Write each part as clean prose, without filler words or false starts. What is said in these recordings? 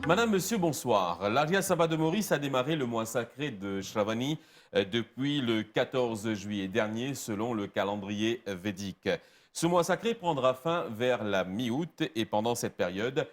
Madame, Monsieur, bonsoir. L'Arya Sabha de Maurice a démarré le mois sacré de Shravani depuis le 14 juillet dernier, selon le calendrier védique. Ce mois sacré prendra fin vers la mi-août et pendant cette période,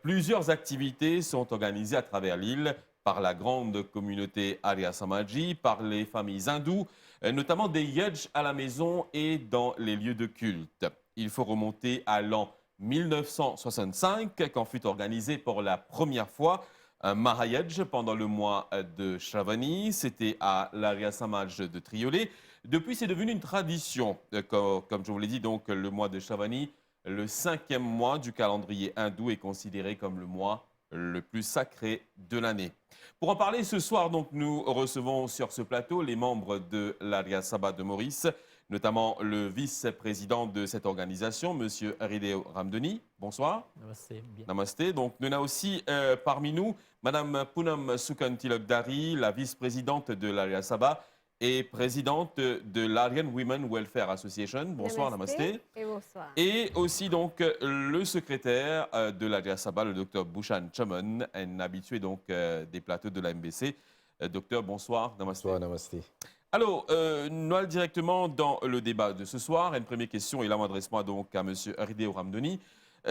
plusieurs activités sont organisées à travers l'île par la grande communauté Arya Samaji, par les familles hindoues, notamment des yajs à la maison et dans les lieux de culte. Il faut remonter à l'an 1965, quand fut organisé pour la première fois un Mahayaj pendant le mois de Shravani. C'était à l'Arya Samaj de Triolet. Depuis, c'est devenu une tradition. Comme je vous l'ai dit, donc, le mois de Shravani, le 5e mois du calendrier hindou, est considéré comme le mois le plus sacré de l'année. Pour en parler ce soir, donc, nous recevons sur ce plateau les membres de l'Arya Sabha de Maurice, notamment le vice-président de cette organisation, M. Hrideo Ramdhani. Bonsoir. Namaste, bien. Namasté. Donc, nous avons aussi parmi nous Mme Poonam Sukantilokdari, la vice-présidente de l'Arya Sabha et présidente de l'Aryan Women Welfare Association. Bonsoir, Namasté. Et bonsoir. Et aussi donc le secrétaire de l'Arya Sabha, le docteur Bhushan Chaman, un habitué donc des plateaux de la MBC. Docteur, bonsoir, Namasté. Bonsoir, namasté. Alors, nous allons directement dans le débat de ce soir. Une première question, et là, m'adresse-moi donc à M. Hrideo Ramdhani.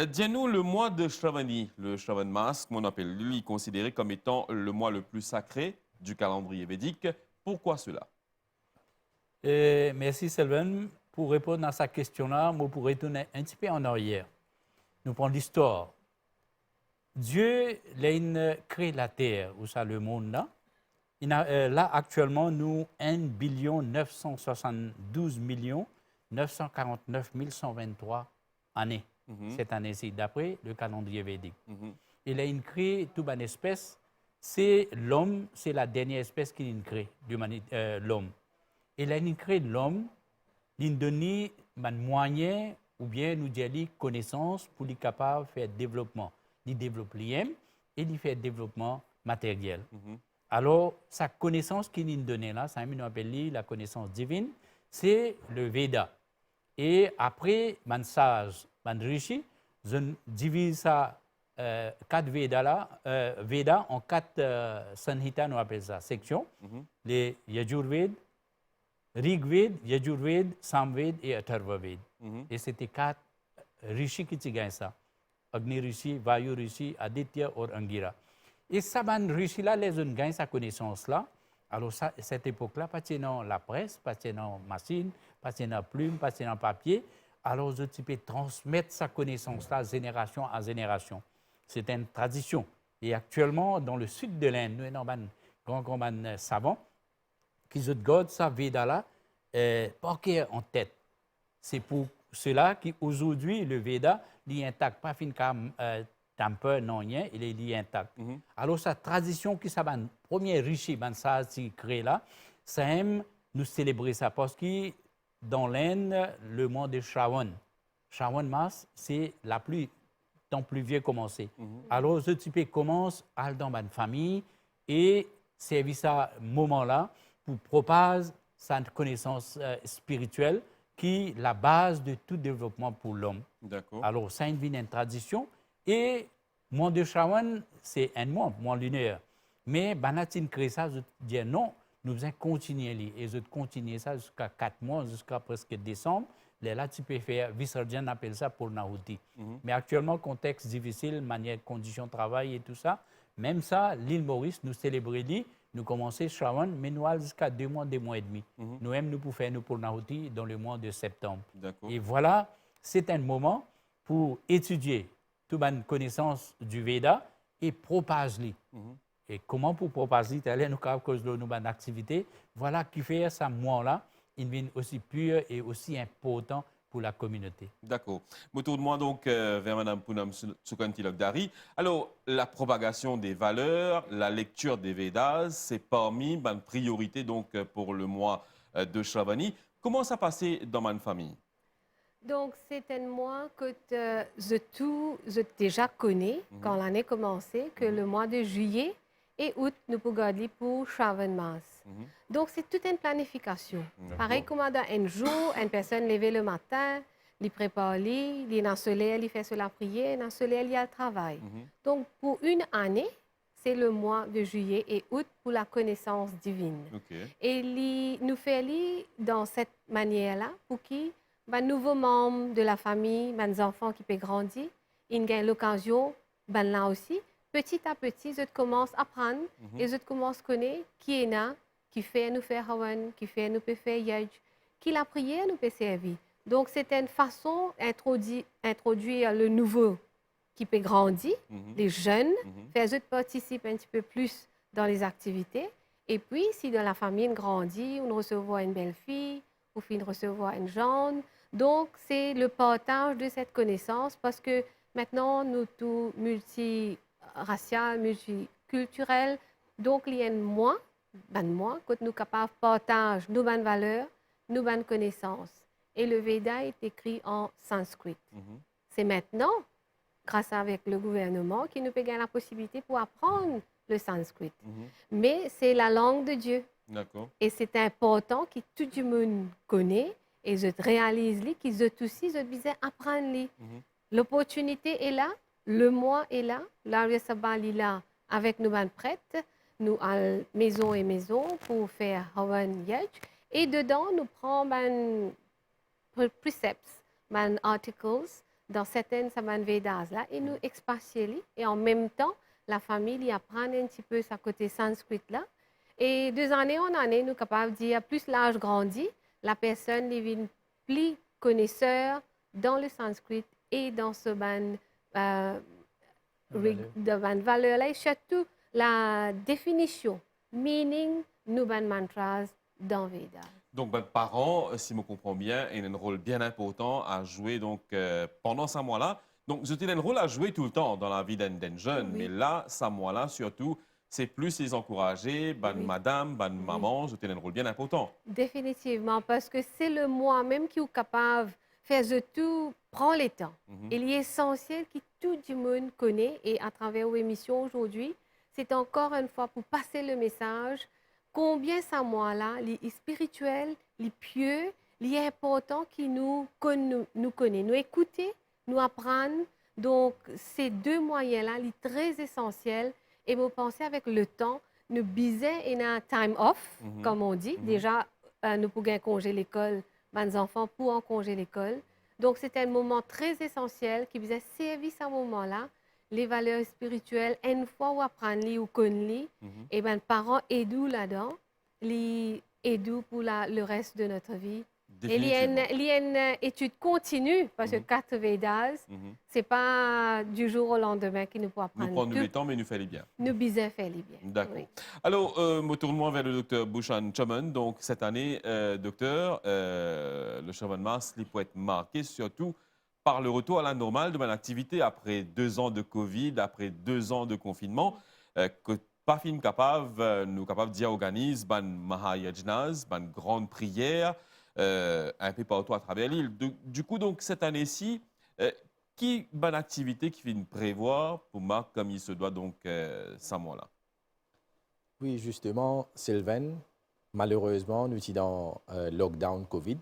Dis-nous, le mois de Shravani, le Shravan Mas, comme on appelle, lui, considéré comme étant le mois le plus sacré du calendrier védique. Pourquoi cela? Merci, Selvan. Pour répondre à sa question-là, moi, pour retourner un petit peu en arrière, nous prenons l'histoire. Dieu a créé la terre, ou ça, le monde là. Là, actuellement, nous, 1 972 949 123 années, cette année-ci, d'après le calendrier védique. Il a créé toute une espèce, c'est l'homme, c'est la dernière espèce qu'il a créée, l'homme. Il a créé l'homme, il a donné un moyen, ou bien nous disons connaissance pour lui capable de faire développement. Il développe l'IM et il fait développement matériel. Alors, sa connaissance qu'il nous donne là, ça nous appelle la connaissance divine, c'est le Veda. Et après, man sage, man rishi, je divise ça, 4 Vedas là, Veda en 4 Sanhita, nous appelle ça, sections. Les Yajurved, Rigved, Yajurved, Samved et Atharvaved. Et c'était 4 rishis qui gagnent ça. Agni Rishi, Vayu Rishi, Aditya et Angira. Et ça, rishi là, les gens gagnent sa connaissance-là. Alors, ça, cette époque-là, pas dans la presse, pas dans la machine, pas dans la plume, pas dans le papier. Alors, je peux transmettre sa connaissance-là génération à génération. C'est une tradition. Et actuellement, dans le sud de l'Inde, nous avons un grand savant qui se garde sa Veda-là par cœur en tête. C'est pour cela qu'aujourd'hui, le Veda, il est intact, pas fin comme temper, non rien, il est intact. Alors, sa tradition qui est la première riche, ça qui crée là, ça aime nous célébrer ça parce que dans l'Inde, le mois de Shravan Mas, c'est la pluie, temps pluvieux commencé. Alors, ce type commence à dans ma famille et servir ça moment-là pour propager sa connaissance spirituelle qui est la base de tout développement pour l'homme. Alors, ça devient une tradition. Et le mois de Shravan, c'est un mois lunaire. Mais Banatin crée ça, je dis non, nous allons continuer. Et je continue ça jusqu'à 4 mois, jusqu'à presque décembre. Là, tu peux faire, Visarjan appelle ça pour Nahuti. Mais actuellement, contexte difficile, manière, conditions de travail et tout ça. Même ça, l'île Maurice, nous célébrons, nous commençons Shravan, mais nous allons jusqu'à 2 mois et demi. Nous-mêmes, nous pouvons faire nous pour Nahuti dans le mois de septembre. Et voilà, c'est un moment pour étudier toute une connaissance du Veda et propager. Et comment pour propager, nous avons cause de nos activités. Voilà qui fait ce mois-là, il devient aussi pur et aussi important pour la communauté. D'accord. Je tourne donc vers Mme Poonam Sukantilokdari. Alors, la propagation des valeurs, la lecture des Védas, c'est parmi les priorités donc, pour le mois de Shravani. Comment ça passait dans ma famille? Donc, c'est un mois que je déjà connais quand l'année commençait, que le mois de juillet et août, nous pouvons garder pour Shravan Mas. Donc, c'est toute une planification. Pareil comme dans un jour, une personne levée le matin, il prépare, il dans le soleil, il fait sur la prière, dans le soleil, il y a le travail. Donc, pour une année, c'est le mois de juillet et août pour la connaissance divine. Et nous faisons dans cette manière-là pour qui les nouveaux membres de la famille, les enfants qui peuvent grandir, ils ont l'occasion, là aussi, petit à petit, je commence à apprendre et je commence à connaître qui est là, qui fait nous faire hawan, qui fait nous faire yaj, qui la prière nous peut servir. Donc, c'est une façon d'introduire le nouveau qui peut grandir, les jeunes, faire eux participer un petit peu plus dans les activités. Et puis, si dans la famille grandit, on recevoir une belle fille, ou on recevoir une jeune. Donc, c'est le partage de cette connaissance parce que maintenant, nous sommes multiracial, multiculturel. Donc, il y a moi, quand nous sommes capables de partager nos bonnes valeurs, nos bonnes connaissances. Et le Veda est écrit en sanskrit. C'est maintenant, grâce avec le gouvernement, qui nous peut gagner la possibilité pour apprendre le sanskrit. Mais c'est la langue de Dieu. Et c'est important que tout le monde connaisse et je réalise qu'ils ont aussi besoin d'apprendre. L'opportunité est là, le mois est là, l'Arya Sabha est là avec nos bonnes prêtres, nous allons maison et maison pour faire Havan Yaj. Et dedans, nous prenons des precepts, des articles dans certaines Saman Vedas là, et nous expatrions. Et en même temps, la famille apprend un petit peu sa côté sanskrit là. Et d'année en année, nous sommes capables de dire plus l'âge grandit, la personne devient plus connaisseur dans le sanskrit et dans ce valeur-là, et surtout la définition, meaning, nous mantras dans Veda. Donc, parents, si je comprends bien, ont un rôle bien important à jouer donc, pendant ce mois-là. Donc, vous avez un rôle à jouer tout le temps dans la vie d'un jeune, mais là, ce mois-là, surtout, c'est plus les encourager, madame, maman, vous avez un rôle bien important. Définitivement, parce que c'est le mois même qui est capable de faire de tout, prend le temps. Il est essentiel que tout le monde connaît, et à travers l'émission aujourd'hui, c'est encore une fois pour passer le message combien ce mois-là, les spirituel, les pieux, les important qui nous connaissent, nous écouter, nous apprendre. Donc, ces deux moyens-là, les très essentiels. Et vous pensez avec le temps, nous bisons et un time off, comme on dit. Déjà, nous pouvons congé l'école, les enfants pour en congé l'école. Donc, c'est un moment très essentiel qui vous a servi à ce moment-là. Les valeurs spirituelles, une fois où apprendre ou connaître, et les parents aident là-dedans, les aident pour le reste de notre vie. Et il y a une étude continue, parce que 4 Vedas, ce n'est pas du jour au lendemain qu'il nous peut apprendre. Nous prenons le temps, mais nous faisons bien. Nous bisons faire les bien. D'accord. Oui. Alors, me tournons vers le docteur Bhushan Chaman. Donc, cette année, docteur, le Shravan Mas peut être marqué surtout par le retour à la normale de mon activité après 2 ans de Covid, après 2 ans de confinement, que pas fin capable, nous capables d'y organiser ban Mahayajnas, ban grande prière, un peu partout à travers l'île. Du coup, donc, cette année-ci, qui bonne activité qui vient prévoir pour Marc comme il se doit donc ce mois-là? Oui, justement, Sylvain, malheureusement, nous sommes dans lockdown Covid.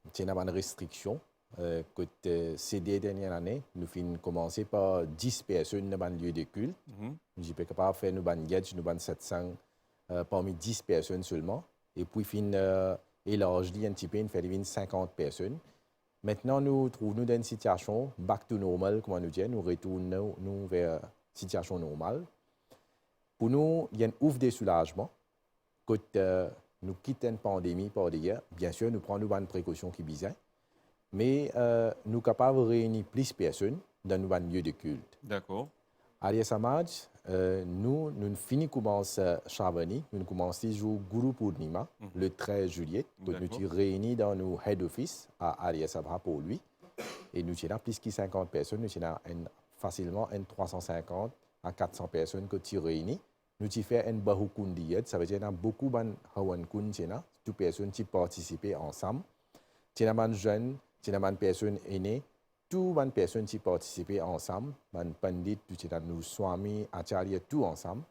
Nous avons une restriction. Ces dernières années, nous avons commencé par 10 personnes dans le lieu de culte. Nous sommes capables de faire nos gadgets, nous avons 700 parmi 10 personnes seulement. Et puis, nous avons élargi un petit peu, nous avons 50 personnes. Maintenant, nous trouvons dans une situation back to normal, comme on nous dit, nous retournons vers une situation normale. Pour nous, il y a un ouf de soulagement. Quand nous quittons une pandémie par derrière, bien sûr, nous prenons une précaution qui est besoin. Mais nous sommes capables de réunir plus de personnes dans nos lieux de culte. D'accord. Arya Samaj, nous finissons commencer Shravani, nous commençons le jour Guru Purnima, le 13 juillet. Nous sommes réunis dans nos head office à Arya Sabha pour lui. Et nous avons plus de 50 personnes, nous avons facilement 350 à 400 personnes qui sont réunies. Nous avons fait un Bahukundiyat, ça veut dire qu'il y a beaucoup de Hawan Kun, toutes personnes qui participent ensemble. Nous avons des jeunes, nous avons des personnes aînées, toutes les personnes qui participent ensemble, les pandits, nous swami, acharya, tout ensemble.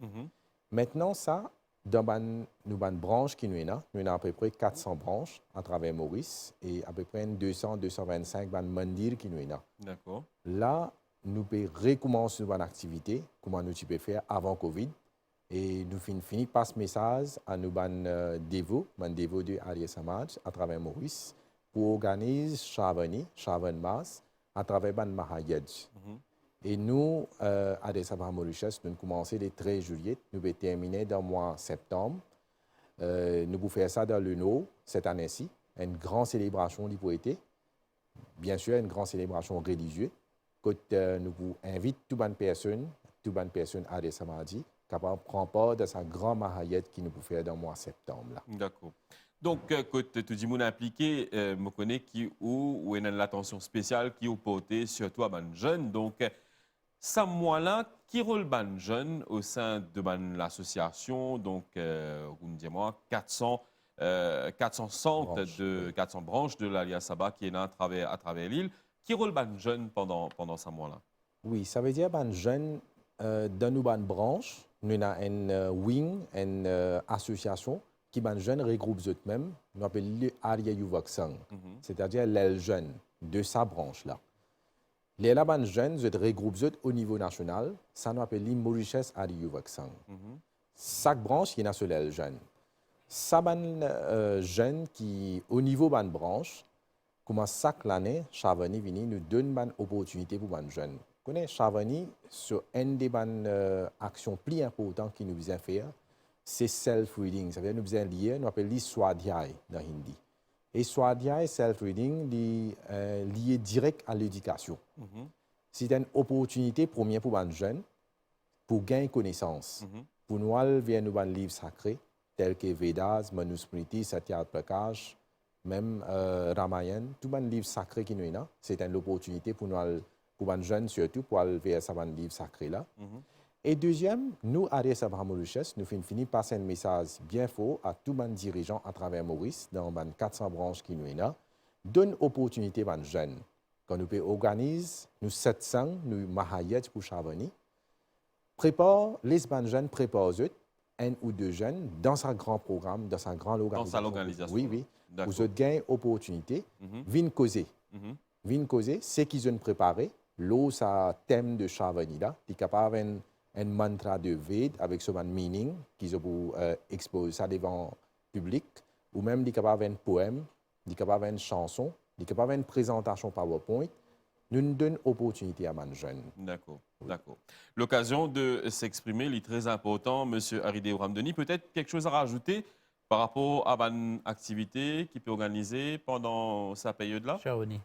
Maintenant, ça, dans nous ban branches qui nous avons à peu près 400 branches à travers Maurice et à peu près 200-225 mandir qui nous avons. D'accord. Là, nous pouvons recommencer notre activité, comment nous pouvons faire avant Covid. Et nous finissons par ce message à nous dévots de Arya Samaj à travers Maurice pour organiser Shravan Mas à travers ban Mahayaj. Et nous, à des Sabah Mauritius, nous commençons le 13 juillet, nous allons terminer dans le mois de septembre. Nous allons faire ça dans le Nord cette année-ci, une grande célébration du poété, bien sûr une grande célébration religieuse. Nous vous invitons toutes les personnes à des Samadhi, capables de prendre part de sa grande mahayat qui nous peut faire dans le mois de septembre. D'accord. Donc, quand tout le monde impliqué, je connais qui ou l'attention spéciale qui est portée surtout à les jeunes. Donc, ça mois-là, qui rôle ban jeunes au sein de l'association, donc, vous me moi 400 centres de 400 branches de l'Alliance Sabah qui est là à travers l'île. Qui rôle ban jeunes pendant ce mois-là? Oui, ça veut dire ban jeunes dans nos branches, nous avons une wing, une association qui ban jeunes regroupe eux-mêmes, nous appelons le Arya Yuvaksang, c'est-à-dire les jeunes de sa branche-là. Les ban jeunes regroupent au niveau national, ça nous appelle les Mauritius Arya Yuvaksang. Chaque branche, il y a sur les jeunes. Ça ban jeunes qui, au niveau ban branche, comme chaque année, Chavani nous donne une opportunité pour les jeunes. Vous connaissez Chavani, sur une des actions plus importantes qu'il nous besoin faire, c'est self-reading. Ça veut dire que nous besoin lire, nous appelons Swadhyay dans Hindi. Et Swadhyay, self-reading, lié direct à l'éducation. C'est une opportunité première pour les jeunes pour gagner connaissance. Pour nous, vers nous un livre sacré, tels que Vedas, Manusmriti, Satya Prakash, même Ramayana, tout les livre sacré qui nous a, c'est une opportunité pour nous, pour les jeunes surtout, pour aller vers ce livre sacré-là. Et deuxième, nous, à Sabah Mauritius, nous finissons par passer un message bien fort à tous les dirigeants à travers Maurice, dans les 400 branches qui nous a, donne opportunité aux jeunes. Quand nous organisons, nous 700, nous mahayat pour Chavani, les jeunes préparent un ou deux jeunes dans un grand programme, dans un grand organisation. Dans sa organisation. Oui, oui. Vous avez gagné opportunité, viennent causer. Viennent causer, ce qu'ils ont préparé, l'eau, ça thème de Chavani là, qui est capable un mantra de Veda avec ce meaning qu'ils ont exposer ça devant le public, ou même capable un poème, capable une chanson, capable une présentation PowerPoint. Nous nous donnons opportunité à les jeunes. D'accord, d'accord. L'occasion de s'exprimer est très important, M. Harideh Ramdeni. Peut-être quelque chose à rajouter par rapport à une activité qui peut organiser pendant cette période-là? Shravani.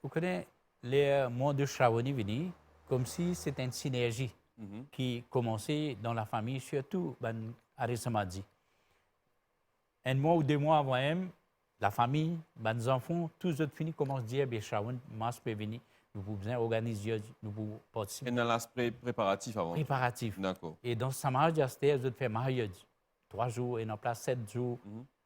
Vous connaissez les mois de Shravani venus comme si c'était une synergie qui commençait dans la famille, surtout à Samadhi. Un mois ou 2 mois avant même, la famille, les enfants, tous autres finis commencent à dire que Shravan Mas peut venir, nous pouvons organiser, nous pouvons participer. Et dans l'aspect préparatif avant? Préparatif. D'accord. Et dans Samadhi, ils ont fait Mahayaj, 3 jours, et en place 7 jours.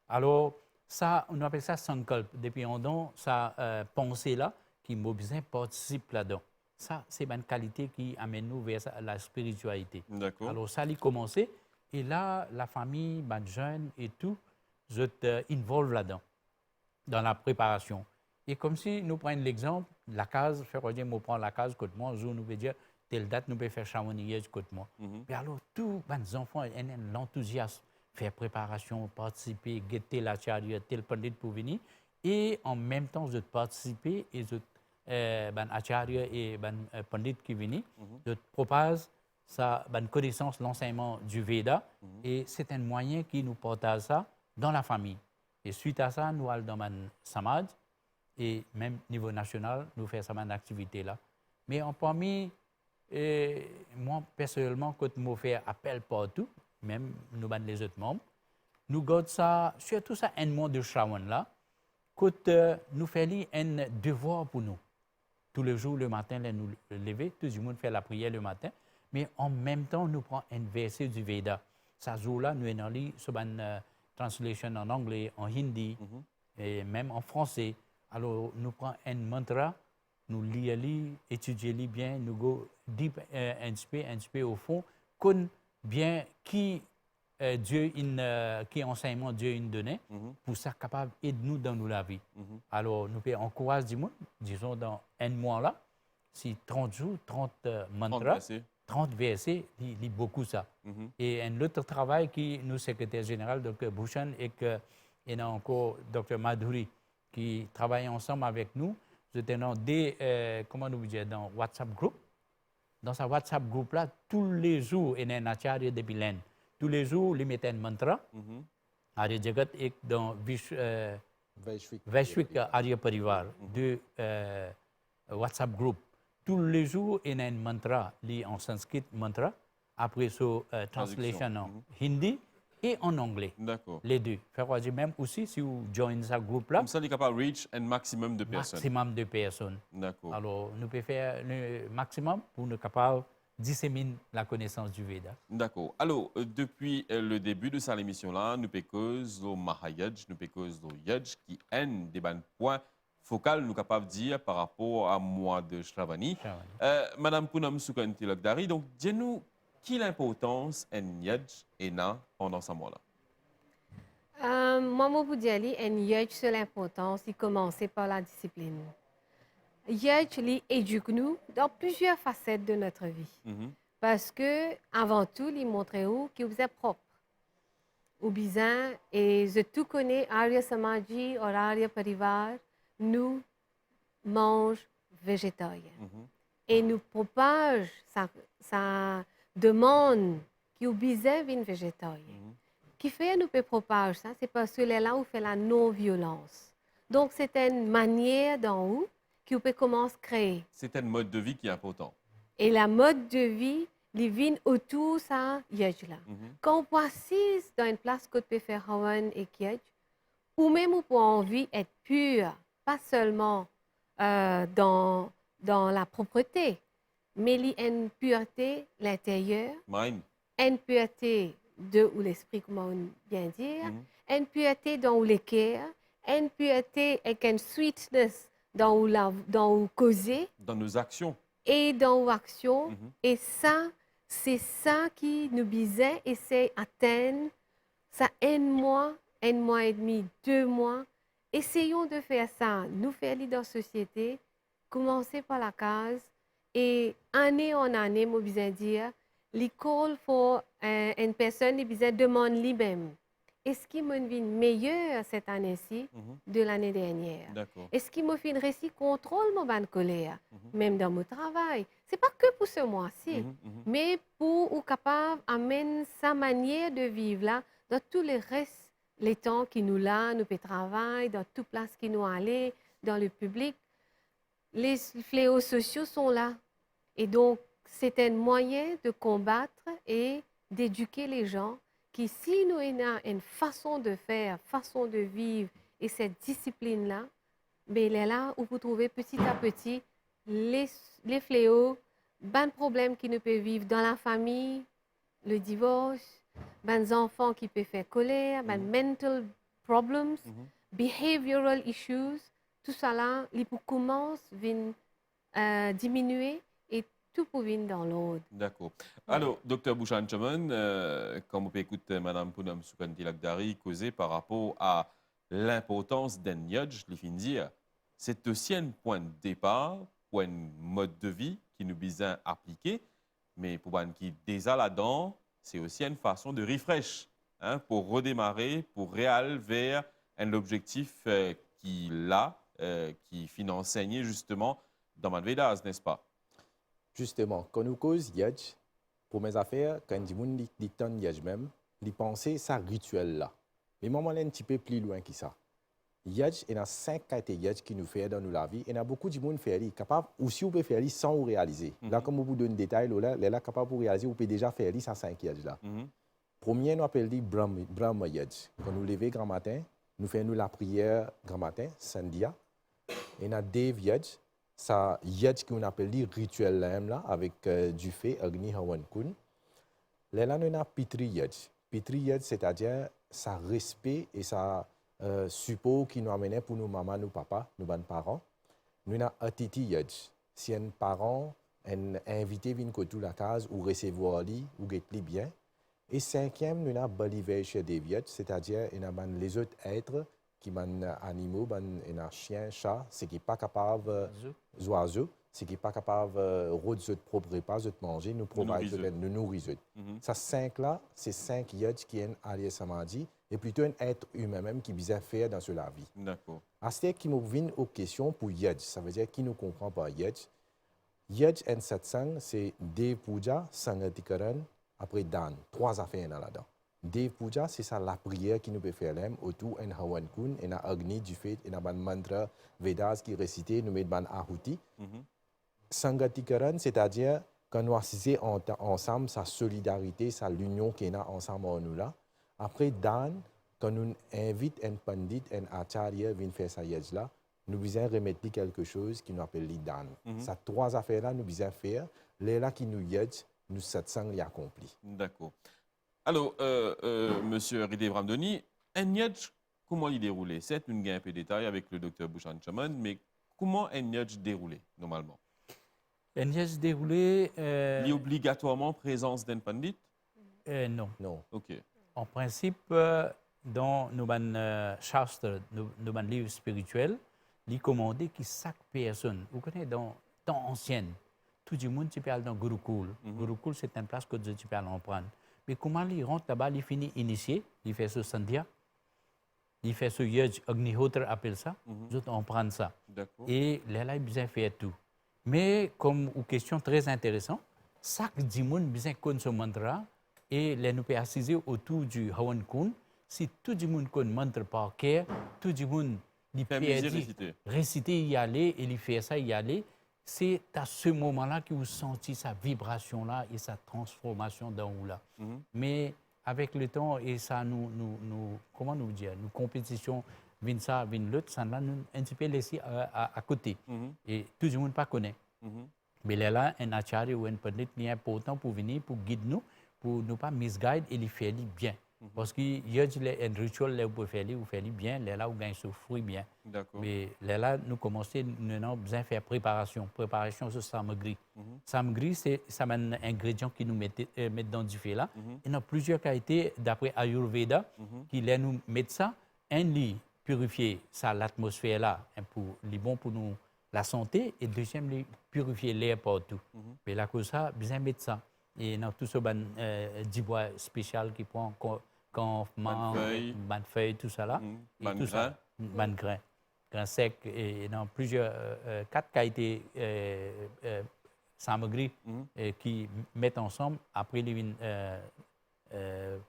Alors, ça, on appelle ça Sankalp. Depuis on donne sa pensée-là, qui m'a besoin participe là-dedans. Ça, c'est une qualité qui amène nous vers la spiritualité. D'accord. Alors, ça a commencé. Et là, la famille, les jeunes et tout, je t'involve là-dedans, dans la préparation. Et comme si nous prenons l'exemple, la case, faire dire, nous prenons la case, côté moi, nous pouvons dire, telle date, nous pouvons faire Chamonix, côté moi. Et alors, tous les enfants ont l'enthousiasme, faire préparation, participer, guetter la charrière, tel pandit pour venir, et en même temps, de participer et de acharya et pandit qui viennent, de proposer sa connaissance, l'enseignement du Veda, et c'est un moyen qui nous partage ça dans la famille. Et suite à ça, nous allons dans le Samad, et même au niveau national, nous faisons cette activité-là. Mais en parmi, moi personnellement, quand je fais appel partout, même nous les autres membres, nous gardons ça, surtout ça, un mois de Shravan là, quand nous faisons un devoir pour nous. Tous les jours, le matin, nous lever, tout le monde fait la prière le matin, mais en même temps, nous prenons un verset du Veda. Ce jour-là, nous avons lu sur une translation en anglais, en hindi, et même en français. Alors, nous prenons un mantra, nous lisons, étudions bien, nous go deep, inspire au fond, qu'on bien qui qui enseignement Dieu nous donné, pour ça capable d'aider nous dans la vie. Alors, nous pouvons encourager du monde, disons, dans un mois là, si 30 jours, 30 mantras, 30 versets, il y a beaucoup ça. Et un autre travail qui nous, secrétaire général, Dr. Bhushan, et que il y a encore Dr. Madhuri, qui travaillent ensemble avec nous. J'étais dans des, comment nous dire, dans WhatsApp group. Dans ce WhatsApp group là, tous les jours, il y a un acharya de Bilen. Tous les jours, il met un mantra. Arya Jagat et dans Vaishwik Arya Parivar, de WhatsApp group. Tous les jours, il y a un mantra, en sanskrit mantra, après sa translation en hindi et en anglais. D'accord. Les deux. Même aussi, si vous joignez ce groupe-là. Comme ça, on est capable de reach un maximum de personnes. Maximum de personnes. D'accord. Alors, nous pouvons faire le maximum pour nous capables disséminer la connaissance du Veda. D'accord. Alors, depuis le début de cette émission-là, nous pécons au Mahayaj, nous pécons au Yaj, qui est un des points focaux, nous capables de dire par rapport à mois de Shravani. Madame Poonam Sukanti Lagdari, donc, dis-nous, quelle importance un Yaj est là pendant ce mois-là? Moi, je vous dire, un Yaj, c'est l'importance, il commence par la discipline. Yaj éduque nous dans plusieurs facettes de notre vie. Parce que, avant tout, il montre que vous êtes propre. Ou bien, et je tout connais, Arya Samaji ou Arya Parivar, nous mangeons végétarien. Et nous propage sa demande qui est besoin d'une végétarien. Qui fait nous peut propager ça, c'est parce que là où fait la non-violence. Donc, c'est une manière d'en haut qui peut commencer à créer. C'est un mode de vie qui est important. Et la mode de vie, les vient autour de ça, là. Quand on assise dans une place que peut faire Hawan et Kiej, ou même on peut envie d'être pur, pas seulement dans la propreté, mais il y a une pureté à l'intérieur, une pureté de l'esprit, comment on bien dire, une pureté dans le cœur, une pureté avec une sweetness dans le causer. Dans nos actions. Et dans nos actions. Et ça, c'est ça qui nous bisait et c'est atteindre ça un mois et demi, 2 mois. Essayons de faire ça. Nous faire dans la société, commencer par la case et année en année, moi, je veux dire, l'école pour une personne, il demande lui-même. Est-ce qu'il m'a vu meilleur cette année-ci de l'année dernière? Est-ce qu'il m'a fait un récit contrôle mon colère, même dans mon travail? Ce n'est pas que pour ce mois-ci, mais pour être capable d'amener sa manière de vivre là, dans tous les restes, les temps qui nous là, nous pouvons travailler, dans toute place qui nous allait, dans le public. Les fléaux sociaux sont là. Et donc, c'est un moyen de combattre et d'éduquer les gens qui, si nous avons une façon de faire, façon de vivre et cette discipline-là, ben, elle est là où vous trouvez petit à petit les fléaux, ben problèmes qui nous peuvent vivre dans la famille, le divorce, ben enfants qui peuvent faire colère, ben mental problems, behavioral issues, tout ça là, il commence à diminuer. Tout pour venir dans l'ordre. D'accord. Alors, Dr. Bhushan Chaman, comme on peut écouter Mme Poonam Sukanti Lagdari causer par rapport à l'importance d'un Yaj, je vais dire, c'est aussi un point de départ pour un mode de vie qui nous besoin appliquer, mais pour un qui est déjà là-dedans, c'est aussi une façon de refresh, hein, pour redémarrer, pour réal vers un objectif qui là, qui finit enseigné justement dans Madvedas, n'est-ce pas? Justement, quand nous causons Yaj, pour mes affaires, quand les gens disent Yaj même, ils pensent ça rituel-là. Mais moi, je suis un petit peu plus loin que ça. Yaj, il y a 5 catégories Yaj qui nous fait dans la vie. Il y a beaucoup de gens qui font capable, ou si vous pouvez faire sans vous réaliser. Là, comme vous donne des détails, là, capable pour réaliser, vous pouvez déjà faire ça 5 Yaj-là. Premier, nous appelons Brahma Yaj. Quand nous levons grand matin, nous faisons la prière grand matin, Sandhya. Et il y a Dev Yaj. Ça Yaj qu'on appelle rituel là, avec du feu, Agni Hawan Kun. Là, nous avons Pitri Yaj. Pitri Yaj, c'est-à-dire ça respect et ça support qui nous amène pour nos mamans, nos papas, nos parents. Nous avons Atiti Yaj. Si un parent, un invité vient côté la case ou recevoir lui ou get lui bien, Et cinquième, nous avons l'élevage des vieilles, c'est-à-dire les autres êtres qui sont animaux, les chiens, chats, ce qui n'est pas capable, les oiseaux, ce qui n'est pas capable de faire propre repas, de manger, nous nourrir. Ces cinq-là, c'est 5 yeux qui sont alliés samedi, et plutôt un être humain même qui vient faire dans la vie. D'accord. À ce qui nous vient aux questions pour yeux, ça veut dire qui ne comprend pas yeux. Yeux en satsang, c'est Dev Puja, Sangatikaran, après Dan. 3 affaires là-dedans. Dev Puja, c'est ça la prière qui nous peut faire autour en Hawan Kun, en Agni du fait, en un mantra Vedas qui récité, nous mettons Ahuti. Sangatikaran, c'est-à-dire quand nous assistons ensemble, sa solidarité, sa l'union qui est ensemble en nous là. Après Dan, quand nous invitons un pandit, un acharya, à venir faire sa yej là, nous besoin remettre quelque chose qui nous appelle l'Idan. Ces 3 affaires-là, nous besoin faire. Les là qui nous yej, nous satsang l'y accompli. D'accord. Alors, Monsieur Ridé Bramdoni, un yej, comment il déroule? C'est une gain un peu de détail avec le docteur Bouchan Chaman, mais comment un yej déroule normalement? Un yej déroulé. Il y a obligatoirement présence d'un pandit? Non. Non. OK. En principe, dans nos shastres, nos livres spirituels, il est commandé que chaque personne, vous connaissez, dans le temps ancien, tout le monde peut aller dans Gurukul. Gurukul, c'est une place que tu peux aller en prendre. Mais comment il rentre là-bas, il finit initié, il fait ce sandhya, il fait ce yaj, Agnihotra appelle ça, nous on prend ça. Et là, il besoin faire tout. Mais comme une question très intéressante, chaque monde besoin connaître ce mantra et là nous peut assister autour du Hawan Kun. Si tout le monde connaît le mantra par cœur, tout le monde il peut réciter, y aller et il fait ça, y aller. C'est à ce moment-là que vous sentez sa vibration là et sa transformation dans vous là. Mais avec le temps et ça comment nous dire, nous compétition vin ça, vin l'autre, ça nous un petit peu laissé à côté et tout le monde pas connaît. Mais là, un acharya ou un pandit est important pour venir, pour guider nous, pour ne pas misguide et les faire bien. Parce qu'il y a un rituel là où vous faites bien, là où vous gagnez ce fruit bien. Mais là, nous commençons, nous avons besoin de faire préparation. Préparation sur samagri. Samagri, c'est un ingrédient qui nous met dans du fait là. Il y a plusieurs qualités d'après Ayurveda qui nous mettent ça. Un lit purifier l'atmosphère là, pour les bon pour nous la santé, et deuxième, purifier l'air partout. Mais là, comme ça, besoin de mettre ça. Et dans tout ce du bois spécial qui prend quand ban feuille, tout ça là. Ban grain. Ban grain sec. Et dans plusieurs, 4 qualités samagri qui mettent ensemble, après les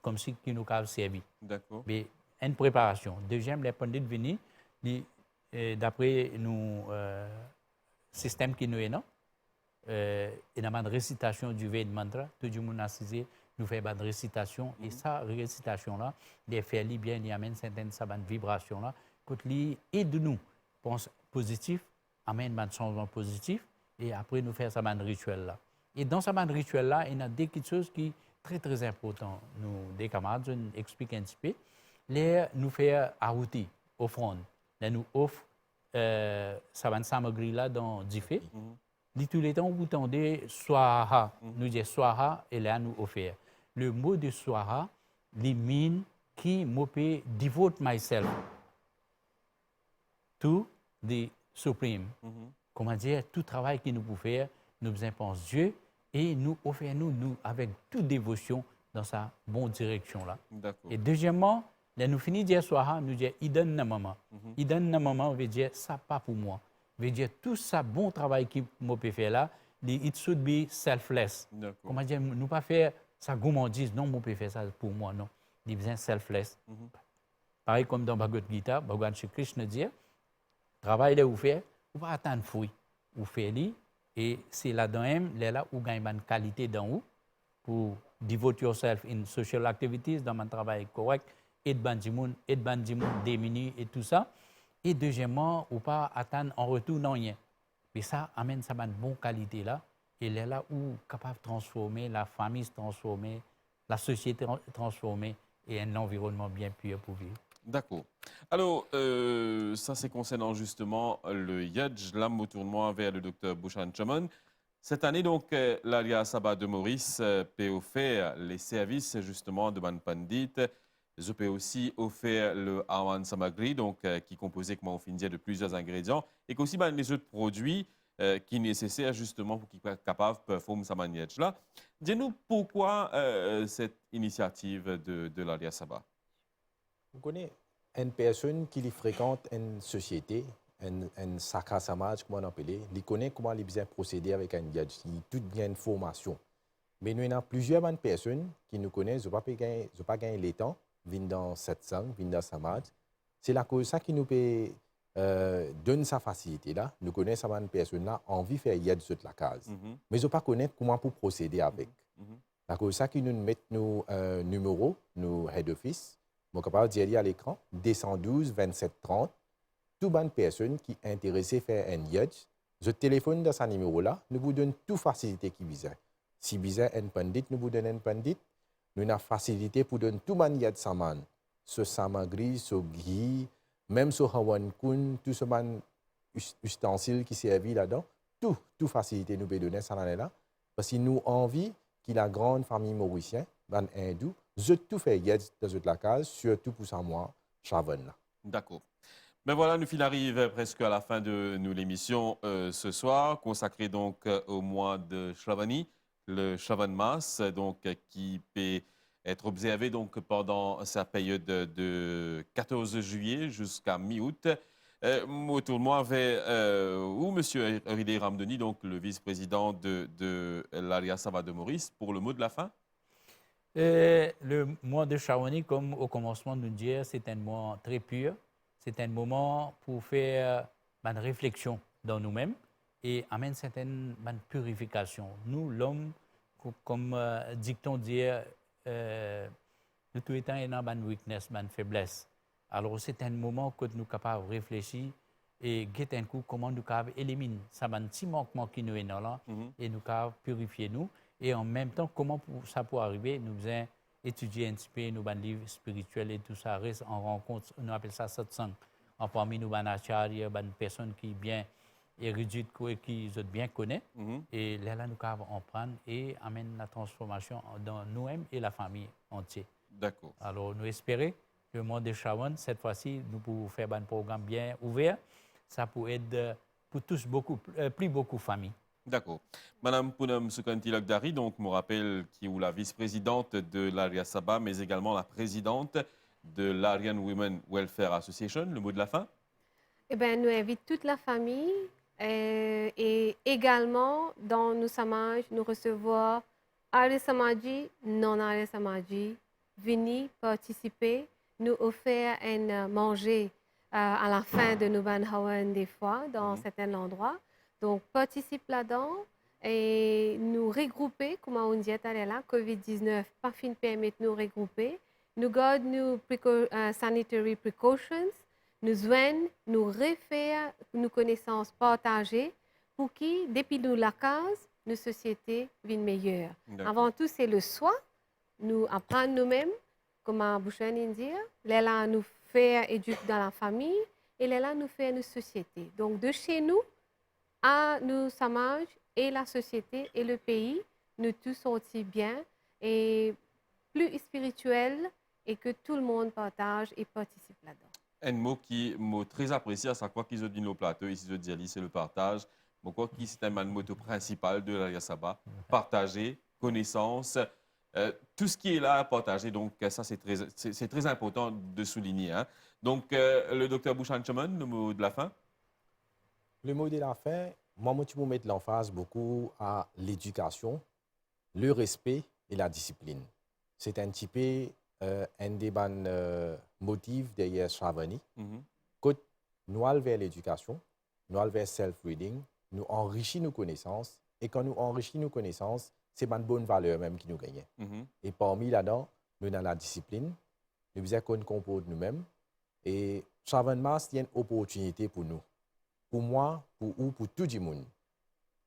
comme si qui nous a servi. D'accord. Mais une préparation. Deuxième, les pandits venus, d'après nos systèmes qui nous est là, il y a une récitation du Ved mantra, tout le monde a assisté, nous faisons une récitation, et sa récitation-là, il fait bien, il amène certaines vibrations-là, qui aide nous, pense positif, amène un changement positif, et après nous faisons ce rituel-là. Et dans ce rituel-là, il y a des petites choses qui sont très très importantes. Nous, des camarades, nous expliquons un petit peu. Là, nous faisons ahuti, offrande. Là, nous offrons ce samagri-là dans du fait. Tous les temps, vous tendez swaha, nous disons swaha, et là, nous offrons. Le mot de swaha, les mines qui me peut devote myself to the Supreme. Comment dire, tout travail que nous pouvons faire, nous pensons Dieu et nous offrons nous avec toute dévotion dans sa bonne direction là. Et deuxièmement, là, nous finissons de dire swaha, nous disons idan namama. Idan namama veut dire ça pas pour moi. Veut dire tout ça bon travail qui m'a peut faire là, it should be selfless. Comment dire, nous pas faire ça gourmandise, non, moi peut faire ça pour moi, non. Il besoin selfless. Pareil comme dans Bhagavad Gita, Bhagavan Shri Krishna dit, travail là où faire, ou pas attendre fruit, ou faire lui, et c'est là-dedans là où gagne une qualité dans vous pour devote yourself in social activities, dans un travail correct, et bandimoun, démunis et tout ça. Et deuxièmement, ou pas attendre en retour non rien. Mais ça amène ça une bonne qualité là. Et là où capable de transformer la famille, se transformer, la société transformer et un environnement bien pur pour vivre. D'accord. Alors, ça c'est concernant justement le Yaj. Là, me tourne vers le docteur Bouchan Chaman. Cette année, donc, l'Alia Sabah de Maurice peut offrir les services justement de Ban Pandit. Je peux aussi offrir le Awan Samagri, donc, qui est composé, comme on finit de plusieurs ingrédients, et qu'aussi les autres produits qui sont nécessaires justement pour qu'ils soient capables de performer sa manière. Dis-nous pourquoi cette initiative de l'Alia Sabah? Vous connaissez une personne qui fréquente une société, un sakha samaj, comme on appelle, il connaît comment il bien procéder avec un yadj, il a toute bien une formation. Mais nous avons plusieurs personnes qui nous connaissent, je n'ai pas gagné le temps, viennent dans cette sang, viennent dans samaj. C'est la cause ça qui nous peut donne sa facilité là. Nous connaissons ces personnes-là, envie de faire yadj sur la case. Mais je ne pas connaître comment pour procéder avec. La cause ça qui nous met nos numéros, nos head office, je suis capable de dire à l'écran, 212 27 30. Toute bonne personne qui est intéressée à faire un yadj, je téléphone dans ce numéro-là, nous vous donne toute facilité qui besoin. Si besoin un pandit, nous vous donne un pandit. Nous avons facilité pour donner tout le yadj saman. Ce samagri, ce ghi, même ce hawan kun, tout ce ustensile qui servent là-dedans, tout facilité nous peut donner ça là. Parce que nous avons envie que la grande famille mauricienne, ban hindou, je tout fait yadj dans la case, surtout pour ça moi, Chavan. D'accord. Mais voilà, nous arrivons presque à la fin de l'émission ce soir, consacrée donc au mois de Shravani, le Shravan Mas, donc qui peut être observé donc pendant sa période de 14 juillet jusqu'à mi-août. Autour de moi avait M. Ridé Ramdeni, donc le vice-président de l'Alia Sabah de Maurice, pour le mot de la fin. Le mois de Shravani, comme au commencement de nous dire, c'est un mois très pur. C'est un moment pour faire une réflexion dans nous-mêmes et amener une certaine purification. Nous, l'homme, comme dicton dit, nous tout étant une weakness, une faiblesse. Alors, c'est un moment que nous sommes capables de réfléchir et guetter un coup comment nous pouvons éliminer ça petit manquement qui nous est là et nous pouvons purifier nous. Et en même temps, comment ça peut arriver, nous faisons étudier un petit peu nos livres spirituels et tout ça, reste en rencontre, on appelle ça satsang. En parmi nous, acharya, personnes qui sont bien érudites, qui bien connaissent. Et là, nous pouvons en prendre et amener la transformation dans nous-mêmes et la famille entière. D'accord. Alors, nous espérons que le mois de Shravan, cette fois-ci, nous pouvons faire un programme bien ouvert. Ça peut aider pour tous plus beaucoup de familles. D'accord. Madame Pounam Sukanti-Lagdari, donc, me rappelle qui est la vice-présidente de l'Aria Sabah, mais également la présidente de l'Arian Women Welfare Association. Le mot de la fin? Eh bien, nous invitons toute la famille et également dans nos samages, nous recevons Arya Samadji, non-Arya Samadji, venir participer, nous offrir un manger à la fin de nos Ban Hawan des fois dans certains endroits. Donc, participe là-dedans et nous regrouper, comme on dit là, COVID-19, pas fin permettre nous regrouper. Nous gardons nos sanitary precautions, nous joignons, nous refaire nos connaissances partagées pour que, depuis nous la case, nos sociétés viennent meilleures. Avant tout, c'est le soi, nous apprendre nous-mêmes, comme Bouchen dit, là, nous faire éduquer dans la famille et là, nous faire nos sociétés. Donc, de chez nous, à nous, Samaj, et la société et le pays, nous tous sortis bien et plus spirituel et que tout le monde partage et participe là-dedans. Un mot très apprécié à chaque fois qu'ils ont dit nos plateaux, ici je dis c'est le partage. Donc, c'est un mot principal de l'Alia Sabah. Partager, connaissance, tout ce qui est là à partager. Donc, ça, c'est très important de souligner. Hein. Donc, le docteur Bouchan Chaman, le mot de la fin? Le mot de la fin, moi, je vais mettre l'emphase beaucoup à l'éducation, le respect et la discipline. C'est un petit peu un des motifs derrière Shravani. Quand nous allons vers l'éducation, nous allons vers self-reading, nous enrichissons nos connaissances. Et quand nous enrichissons nos connaissances, c'est une bonne valeur même qui nous gagne. Et parmi là-dedans, nous avons la discipline, nous faisons qu'on compose nous-mêmes. Et Shravan Mas, c'est une opportunité pour nous. Pour moi, pour tout le monde,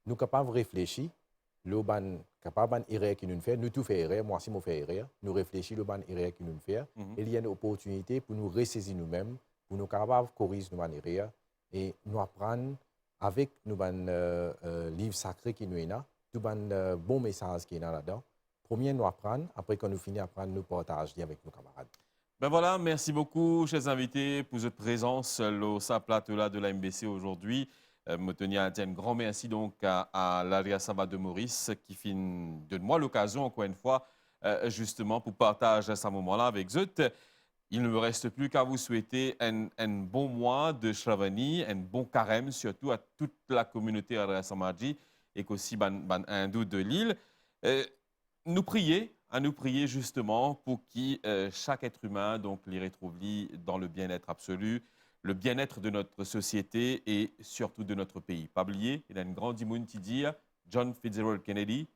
nous sommes capables de réfléchir, nous sommes capables de faire erreur qui nous fait, nous tout fait erreur, moi aussi je fais erreur, nous réfléchissons le erreur qui nous fait, et il y a une opportunité pour nous ressaisir nous-mêmes, pour nous capables de corriger nos erreurs et nous apprendre avec nous livre sacré qui nous est là, tout un bon message qui est là-dedans. Premier, nous apprendre, après quand nous finissons d'apprendre, nous partager avec nos camarades. Ben voilà, merci beaucoup, chers invités, pour votre présence au plateau de la MBC aujourd'hui. Me tenir à dire un grand merci donc à l'Aria Saba de Maurice qui donne moi l'occasion, encore une fois, justement, pour partager à ce moment-là avec vous. Il ne me reste plus qu'à vous souhaiter un bon mois de Shravani, un bon carême, surtout à toute la communauté Aria Samadji et qu'aussi hindou de l'île. Nous prier justement pour que chaque être humain donc les retrouve dans le bien-être absolu, le bien-être de notre société et surtout de notre pays. Pas oublier, il y a une grande immunité qui dit John Fitzgerald Kennedy,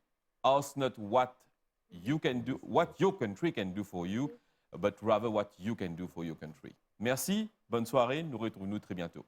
ask not what your country can do for you, but rather what you can do for your country. Merci, bonne soirée, nous retrouvons très bientôt.